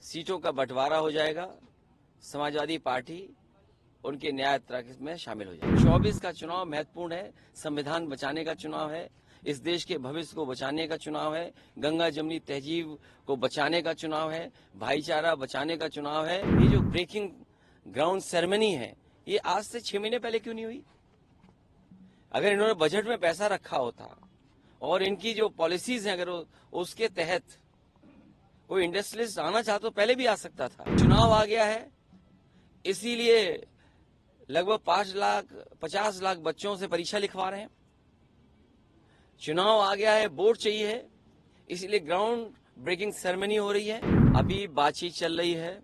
सीटों का बंटवारा हो जाएगा, समाजवादी पार्टी उनके न्याय यात्रा में शामिल हो जाएगी। 24 का चुनाव महत्वपूर्ण है, संविधान बचाने का चुनाव है, इस देश के भविष्य को बचाने का चुनाव है, गंगा जमुनी तहजीब को बचाने का चुनाव है, भाईचारा बचाने का चुनाव है। ये जो ब्रेकिंग ग्राउंड सेरेमनी है, ये आज से 6 महीने पहले क्यों नहीं हुई? अगर इन्होंने बजट में पैसा रखा होता और इनकी जो पॉलिसीज हैं अगर उसके तहत कोई इंडस्ट्रियलिस्ट आना चाहता तो पहले भी आ सकता था। चुनाव आ गया है, इसीलिए लगभग 50 लाख बच्चों से परीक्षा लिखवा रहे हैं। चुनाव आ गया है, वोट चाहिए है, इसलिए ग्राउंड ब्रेकिंग सेरेमनी हो रही है। अभी बातचीत चल रही है,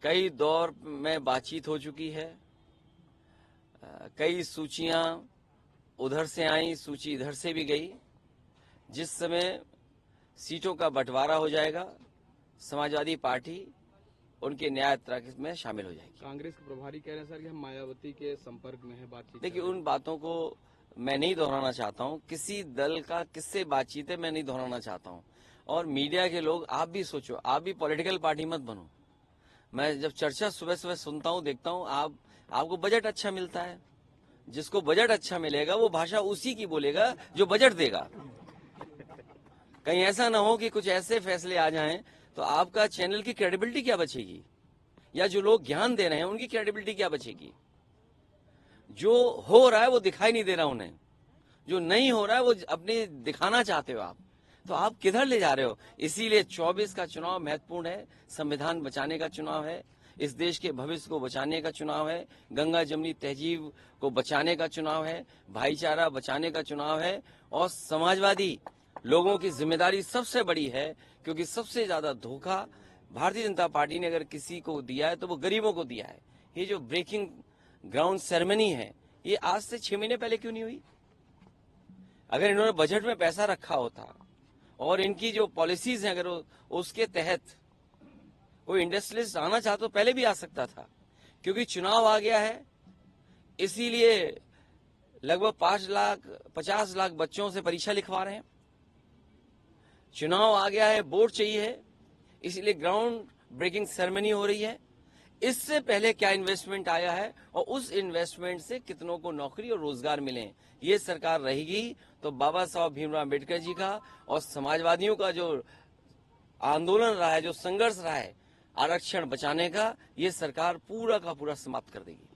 कई दौर में बातचीत हो चुकी है, कई सूचियां उधर से आई, सूची इधर से भी गई। जिस समय सीटों का बंटवारा हो जाएगा, समाजवादी पार्टी उनके न्याय यात्रा में शामिल हो जाएगी। कांग्रेस के प्रभारी कह रहे हैं सर कि हम मायावती के संपर्क में है, बातचीत। देखिए, उन बातों को मैं नहीं दोहराना चाहता हूं। किसी दल का किससे बातचीत है मैं नहीं दोहराना चाहता हूं। और मीडिया के लोग, आप भी सोचो, आप भी पॉलिटिकल पार्टी मत बनो। मैं जब चर्चा सुबह सुबह सुनता हूं, देखता हूं, आपको बजट अच्छा मिलता है। जिसको बजट अच्छा मिलेगा वो भाषा उसी की बोलेगा जो बजट देगा। कहीं ऐसा ना हो कि कुछ ऐसे फैसले आ जाएं तो आपका चैनल की क्रेडिबिलिटी क्या बचेगी, या जो लोग ज्ञान दे रहे हैं उनकी क्रेडिबिलिटी क्या बचेगी। जो हो रहा है वो दिखाई नहीं दे रहा उन्हें, जो नहीं हो रहा है वो अपने दिखाना चाहते हो आप, तो आप किधर ले जा रहे हो। इसीलिए 24 का चुनाव महत्वपूर्ण है, संविधान बचाने का चुनाव है, इस देश के भविष्य को बचाने का चुनाव है, गंगा जमुनी तहजीब को बचाने का चुनाव है, भाईचारा बचाने का चुनाव है। और समाजवादी लोगों की जिम्मेदारी सबसे बड़ी है, क्योंकि सबसे ज्यादा धोखा भारतीय जनता पार्टी ने अगर किसी को दिया है तो वो गरीबों को दिया है। ये जो ब्रेकिंग ग्राउंड सेरेमनी है, ये आज से 6 महीने पहले क्यों नहीं हुई? अगर इन्होंने बजट में पैसा रखा होता और इनकी जो पॉलिसीज हैं अगर उसके तहत कोई इंडस्ट्रियलिस्ट आना चाहता तो पहले भी आ सकता था। क्योंकि चुनाव आ गया है, इसीलिए लगभग 50 लाख बच्चों से परीक्षा लिखवा रहे हैं। चुनाव आ गया है, वोट चाहिए है, इसलिए ग्राउंड ब्रेकिंग सेरेमनी हो रही है। इससे पहले क्या इन्वेस्टमेंट आया है और उस इन्वेस्टमेंट से कितनों को नौकरी और रोजगार मिले, ये सरकार रहेगी तो बाबा साहब भीमराव अम्बेडकर जी का और समाजवादियों का जो आंदोलन रहा है, जो संघर्ष रहा है आरक्षण बचाने का, ये सरकार पूरा का पूरा समाप्त कर देगी।